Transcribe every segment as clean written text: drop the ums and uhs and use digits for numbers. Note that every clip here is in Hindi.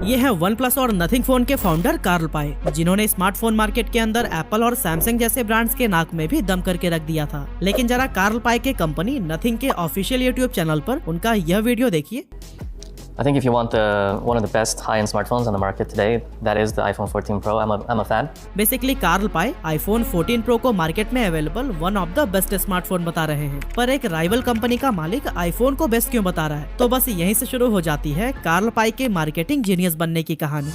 ये है वन प्लस और नथिंग फोन के फाउंडर कार्ल पाई, जिन्होंने स्मार्टफोन मार्केट के अंदर एप्पल और सैमसंग जैसे ब्रांड्स के नाक में भी दम करके रख दिया था। लेकिन जरा कार्ल पाई के कंपनी नथिंग के ऑफिशियल यूट्यूब चैनल पर उनका यह वीडियो देखिए। I think if you want one of the best high-end smartphones on the market today, that is the iPhone 14 Pro. I'm a fan. Basically Carl Pei iPhone 14 Pro को मार्केट में available one of the best smartphone बता रहे हैं, पर एक राइवल कंपनी का मालिक आईफोन को बेस्ट क्यों बता रहा है? तो बस यहीं से शुरू हो जाती है कार्ल पाई के मार्केटिंग जीनियस बनने की कहानी।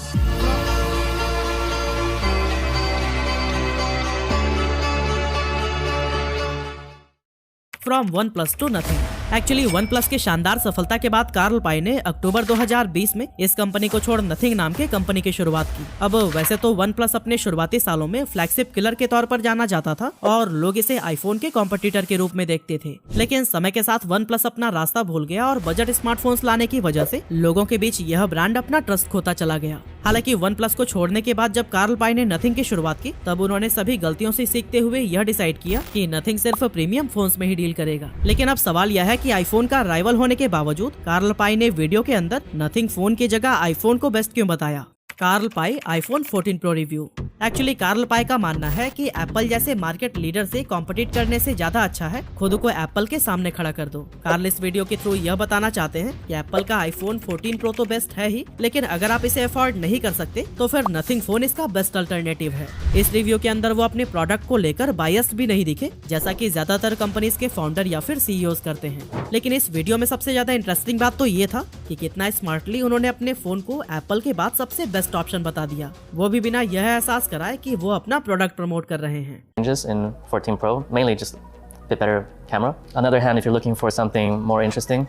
From one plus two nothing. Actually one plus के शानदार सफलता के बाद कार्ल पाई ने अक्टूबर 2020 में इस कंपनी को छोड़ नथिंग नाम के कंपनी की शुरुआत की। अब वैसे तो वन प्लस अपने शुरुआती सालों में फ्लैगशिप किलर के तौर पर जाना जाता था और लोग इसे आईफोन के कॉम्पिटिटर के रूप में देखते थे, लेकिन समय के साथ वन प्लस अपना रास्ता भूल गया और बजट स्मार्टफोन्स लाने की वजह से लोगों के बीच यह ब्रांड अपना ट्रस्ट खोता चला गया। हालांकि वन प्लस को छोड़ने के बाद जब कार्ल पाई ने नथिंग की शुरुआत की, तब उन्होंने सभी गलतियों से सीखते हुए यह डिसाइड किया कि नथिंग सिर्फ प्रीमियम फोन्स में ही डील करेगा। लेकिन अब सवाल यह है कि आईफोन का राइवल होने के बावजूद कार्ल पाई ने वीडियो के अंदर नथिंग फोन की जगह आईफोन को बेस्ट क्यों बताया? Carl Pei iPhone 14 pro review. Actually Carl Pei का मानना है कि एप्पल जैसे मार्केट लीडर से कॉम्पिटिट करने से ज्यादा अच्छा है खुद को एप्पल के सामने खड़ा कर दो। कार्ल इस वीडियो के थ्रू यह बताना चाहते हैं कि एप्पल का आईफोन 14 प्रो तो बेस्ट है ही, लेकिन अगर आप इसे अफोर्ड नहीं कर सकते तो फिर नथिंग फोन इसका बेस्ट अल्टरनेटिव है। इस रिव्यू के अंदर वो अपने प्रोडक्ट को लेकर बायस्ड भी नहीं दिखे, जैसा कि ज्यादातर कंपनीज के फाउंडर या फिर सीईओज करते हैं। लेकिन इस वीडियो में सबसे ज्यादा इंटरेस्टिंग बात तो ये था कि कितना स्मार्टली उन्होंने अपने फोन को एप्पल के बाद सबसे बेस्ट ऑप्शन बता दिया, वो भी बिना यह एहसास कराए कि वो अपना प्रोडक्ट प्रमोट कर रहे हैं। Changes in 14 Pro, mainly just a bit better camera. On the other hand, if you're looking for something more interesting,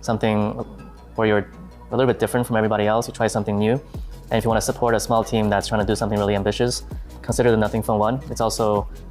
something where you're a little bit different from everybody else, you try something new. And if you want to support a small team that's trying to do something really ambitious, consider the Nothing Phone 1. It's also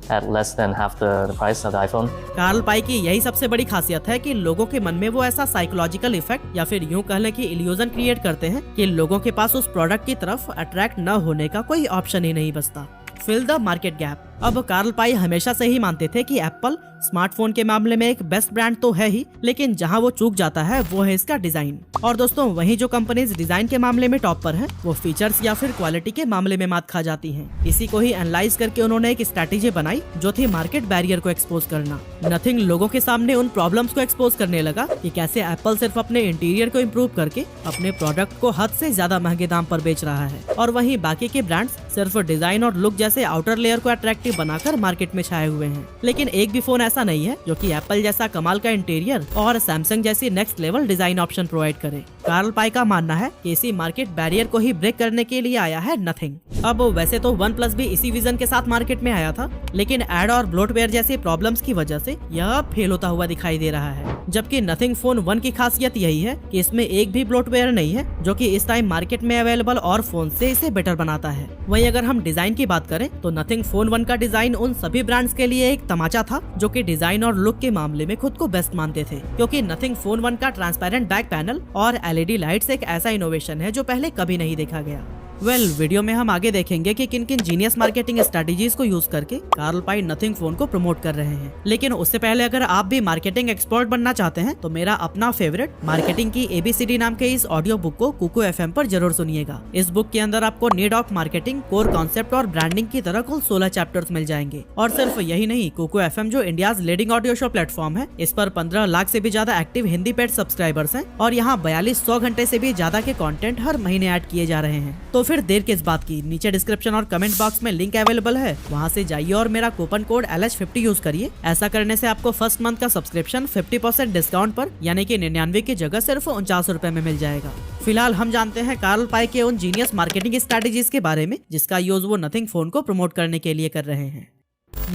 at less than half the price of the iPhone. Carl Pei की यही सबसे बड़ी खासियत है कि लोगों के मन में वो ऐसा साइकोलॉजिकल इफेक्ट या फिर यूं कह लें कि इल्यूजन क्रिएट करते हैं कि लोगों के पास उस प्रोडक्ट की तरफ अट्रैक्ट न होने का कोई ऑप्शन ही नहीं बचता। Fill the market gap. अब कार्ल पाई हमेशा से ही मानते थे कि एप्पल स्मार्टफोन के मामले में एक बेस्ट ब्रांड तो है ही, लेकिन जहां वो चूक जाता है वो है इसका डिजाइन। और दोस्तों, वहीं जो कंपनीज डिजाइन के मामले में टॉप पर हैं, वो फीचर्स या फिर क्वालिटी के मामले में मात खा जाती हैं। इसी को ही एनालाइज करके उन्होंने एक स्ट्रैटेजी बनाई जो थी मार्केट बैरियर को एक्सपोज करना। नथिंग लोगों के सामने उन प्रॉब्लम्स को एक्सपोज करने लगा कि कैसे एप्पल सिर्फ अपने इंटीरियर को इम्प्रूव करके अपने प्रोडक्ट को हद से ज्यादा महंगे दाम पर बेच रहा है, और वहीं बाकी के ब्रांड्स सिर्फ डिजाइन और लुक जैसे आउटर लेयर को अट्रैक्टिव बनाकर मार्केट में छाए हुए हैं। लेकिन एक भी फोन ऐसा नहीं है जो कि एप्पल जैसा कमाल का इंटीरियर और सैमसंग जैसी next level design option provide करे। कार्ल पाई का मानना है कि इसी मार्केट बैरियर को ही ब्रेक करने के लिए आया है नथिंग। अब वैसे तो वन प्लस भी इसी विजन के साथ मार्केट में आया था, लेकिन एड और ब्लोटवेयर जैसी प्रॉब्लम्स की वजह से यह फेल होता हुआ दिखाई दे रहा है। जबकि नथिंग फोन 1 की खासियत यही है कि इसमें एक भी ब्लोटवेयर नहीं है, जो कि इस टाइम मार्केट में अवेलेबल और फोन से इसे बेटर बनाता है। वहीं अगर हम डिजाइन की बात करें तो नथिंग फोन 1 का डिजाइन उन सभी ब्रांड्स के लिए एक तमाचा था जो कि डिजाइन और लुक के मामले में खुद को बेस्ट मानते थे, क्योंकि नथिंग फोन 1 का ट्रांसपेरेंट बैक पैनल और एलईडी लाइट्स एक ऐसा इनोवेशन है जो पहले कभी नहीं देखा गया। वीडियो में हम आगे देखेंगे कि किन किन जीनियस मार्केटिंग स्ट्रेटजीज को यूज करके कार्ल पाई नथिंग फोन को प्रमोट कर रहे हैं। लेकिन उससे पहले अगर आप भी मार्केटिंग एक्सपर्ट बनना चाहते हैं तो मेरा अपना फेवरेट मार्केटिंग की ABCD नाम के इस ऑडियो बुक को कुकू FM पर जरूर सुनिएगा। इस बुक के अंदर आपको need of marketing, core concept और ब्रांडिंग की तरह कुल 16 चैप्टर्स मिल जाएंगे। और सिर्फ यही नहीं, कुकू FM जो India's leading audio show platform है, इस पर 15 लाख से भी ज्यादा एक्टिव हिंदी पेड सब्सक्राइबर्स हैं और यहाँ 4200 घंटे से भी ज्यादा के कंटेंट हर महीने ऐड किए जा रहे हैं। तो फिर देर किस बात की, नीचे डिस्क्रिप्शन और कमेंट बॉक्स में लिंक अवेलेबल है, वहां से जाइए और मेरा कूपन कोड LH50 यूज करिए। ऐसा करने से आपको फर्स्ट मंथ का सब्सक्रिप्शन 50% डिस्काउंट पर यानी कि 99 की जगह सिर्फ 49 रुपए में मिल जाएगा। फिलहाल हम जानते हैं कार्ल पाई के उन जीनियस मार्केटिंग स्ट्रेटजीज के बारे में जिसका यूज वो नथिंग फोन को प्रमोट करने के लिए कर रहे हैं।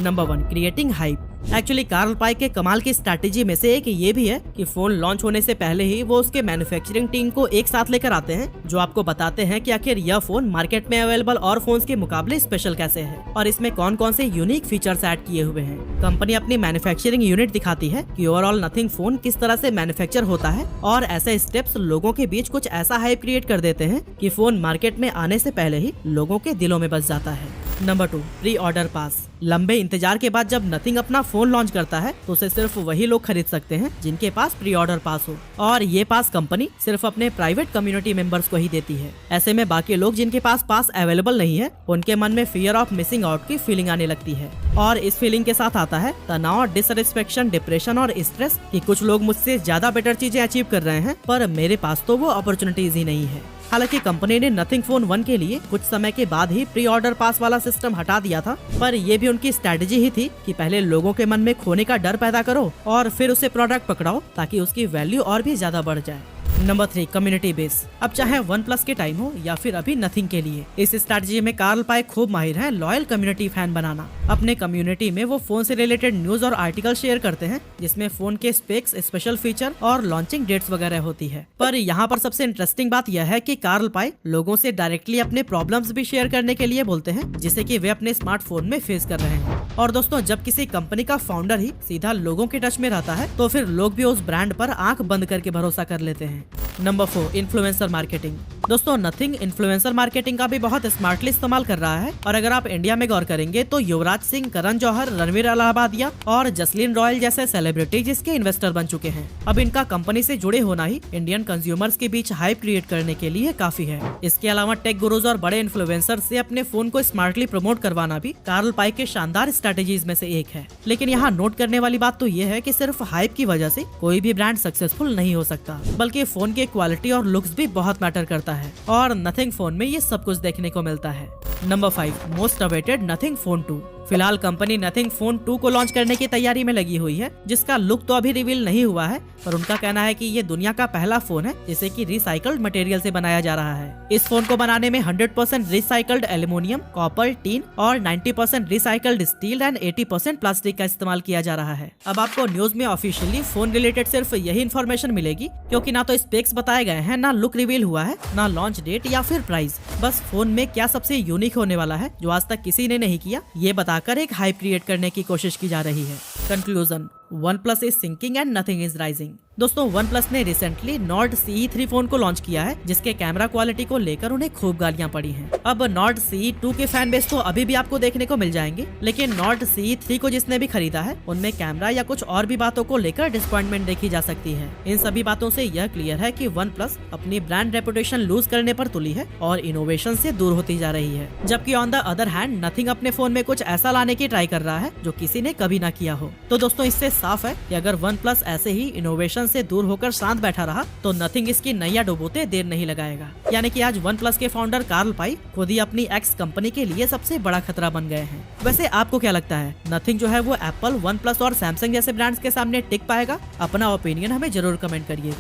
Number 1, creating hype. Actually Carl Pei के कमाल की स्ट्रैटेजी में से एक ये भी है कि फोन लॉन्च होने से पहले ही वो उसके मैन्युफैक्चरिंग टीम को एक साथ लेकर आते हैं, जो आपको बताते हैं कि आखिर यह फोन मार्केट में अवेलेबल और फोन्स के मुकाबले स्पेशल कैसे है और इसमें कौन कौन से यूनिक फीचर्स ऐड किए हुए हैं। कंपनी अपनी मैन्युफैक्चरिंग यूनिट दिखाती है कि ओवरऑल नथिंग फोन किस तरह से मैन्युफैक्चर होता है, और ऐसे स्टेप्स लोगों के बीच कुछ ऐसा हाइप क्रिएट कर देते हैं कि फोन मार्केट में आने से पहले ही लोगों के दिलों में बस जाता है। Number 2, pre order pass. लंबे इंतजार के बाद जब नथिंग अपना फोन लॉन्च करता है तो उसे सिर्फ वही लोग खरीद सकते हैं जिनके पास प्री ऑर्डर पास हो, और ये पास कंपनी सिर्फ अपने प्राइवेट कम्युनिटी मेंबर्स को ही देती है। ऐसे में बाकी लोग जिनके पास अवेलेबल नहीं है, उनके मन में फियर ऑफ मिसिंग आउट की फीलिंग आने लगती है, और इस फीलिंग के साथ आता है तनाव, डिससेटिस्फेक्शन, डिप्रेशन और स्ट्रेस कि कुछ लोग मुझसे ज्यादा बेटर चीजें अचीव कर रहे हैं पर मेरे पास तो वो अपॉर्चुनिटीज ही नहीं है। हालांकि कंपनी ने नथिंग फोन 1 के लिए कुछ समय के बाद ही प्री ऑर्डर पास वाला सिस्टम हटा दिया था, पर ये भी उनकी स्ट्रेटेजी ही थी कि पहले लोगों के मन में खोने का डर पैदा करो और फिर उसे प्रोडक्ट पकड़ाओ ताकि उसकी वैल्यू और भी ज्यादा बढ़ जाए। Number 3, community base. अब चाहे OnePlus के टाइम हो या फिर अभी नथिंग के लिए, इस स्ट्रेटजी में कार्ल पाई खूब माहिर हैं लॉयल कम्युनिटी फैन बनाना। अपने कम्युनिटी में वो फोन से रिलेटेड न्यूज और आर्टिकल शेयर करते हैं जिसमें फोन के स्पेक्स, स्पेशल फीचर और लॉन्चिंग डेट्स वगैरह होती है। पर यहाँ पर सबसे इंटरेस्टिंग बात यह है कि कार्ल पाई लोगों से डायरेक्टली अपने प्रॉब्लम्स भी शेयर करने के लिए बोलते हैं जिसे कि वे अपने स्मार्टफोन में फेस कर रहे हैं। और दोस्तों, जब किसी कंपनी का फाउंडर ही सीधा लोगों के टच में रहता है तो फिर लोग भी उस ब्रांड पर आंख बंद करके भरोसा कर लेते हैं। Number 4, influencer marketing. दोस्तों, नथिंग इन्फ्लुएंसर मार्केटिंग का भी बहुत स्मार्टली इस्तेमाल कर रहा है, और अगर आप इंडिया में गौर करेंगे तो युवराज सिंह, करण जौहर, रणवीर इलाहाबादिया और जसलीन रॉयल जैसे सेलिब्रिटीज इसके इन्वेस्टर बन चुके हैं। अब इनका कंपनी से जुड़े होना ही इंडियन कंज्यूमर्स के बीच हाइप क्रिएट करने के लिए काफी है। इसके अलावा टेक गुरुज और बड़े इन्फ्लुएंसर से अपने फोन को स्मार्टली प्रमोट करवाना भी कार्ल पाई के शानदार स्ट्रेटेजीज में से एक है। लेकिन यहाँ नोट करने वाली बात तो ये है कि सिर्फ हाइप की वजह से कोई भी ब्रांड सक्सेसफुल नहीं हो सकता, बल्कि फोन की क्वालिटी और लुक्स भी बहुत मैटर करता है, और नथिंग फोन में ये सब कुछ देखने को मिलता है। Number 5, most awaited nothing phone 2। फिलहाल कंपनी नथिंग फोन 2 को लॉन्च करने की तैयारी में लगी हुई है, जिसका लुक तो अभी रिवील नहीं हुआ है, पर उनका कहना है कि ये दुनिया का पहला फोन है जिसे कि रिसाइकल्ड मटेरियल से बनाया जा रहा है। इस फोन को बनाने में 100% रिसाइकल्ड एल्यूमिनियम, कॉपर, टीन और 90% रिसाइकल्ड स्टील एंड 80% प्लास्टिक का इस्तेमाल किया जा रहा है। अब आपको न्यूज में ऑफिशियली फोन रिलेटेड सिर्फ यही इन्फॉर्मेशन मिलेगी, क्योंकि ना तो स्पेक्स बताए गए हैं, ना लुक रिवील हुआ है, ना लॉन्च डेट या फिर प्राइस। बस फोन में क्या सबसे यूनिक होने वाला है जो आज तक किसी ने नहीं किया, ये बताकर एक हाइप क्रिएट करने की कोशिश की जा रही है। Conclusion, OnePlus is sinking and nothing is rising. दोस्तों, OnePlus ने रिसेंटली Nord CE 3 फोन को लॉन्च किया है, जिसके कैमरा क्वालिटी को लेकर उन्हें खूब गालियां पड़ी हैं। अब Nord CE 2 के फैन बेस तो अभी भी आपको देखने को मिल जाएंगे, लेकिन Nord CE 3 को जिसने भी खरीदा है उनमें कैमरा या कुछ और भी बातों को लेकर डिसअपॉइंटमेंट देखी जा सकती है। इन सभी बातों से यह क्लियर है कि OnePlus अपनी ब्रांड रेपुटेशन लूज करने पर तुली है और इनोवेशन से दूर होती जा रही है, जबकि on the other hand nothing अपने फोन में कुछ ऐसा लाने की ट्राई कर रहा है जो किसी ने कभी ना किया हो। तो दोस्तों, इससे साफ है कि अगर OnePlus ऐसे ही इनोवेशन से दूर होकर शांत बैठा रहा तो नथिंग इसकी नैया डुबोते देर नहीं लगाएगा। यानी कि आज OnePlus के फाउंडर कार्ल पाई खुद ही अपनी एक्स कंपनी के लिए सबसे बड़ा खतरा बन गए हैं। वैसे आपको क्या लगता है, नथिंग जो है वो एप्पल, OnePlus और सैमसंग जैसे ब्रांड्स के सामने टिक पाएगा? अपना ओपिनियन हमें जरूर कमेंट करिएगा।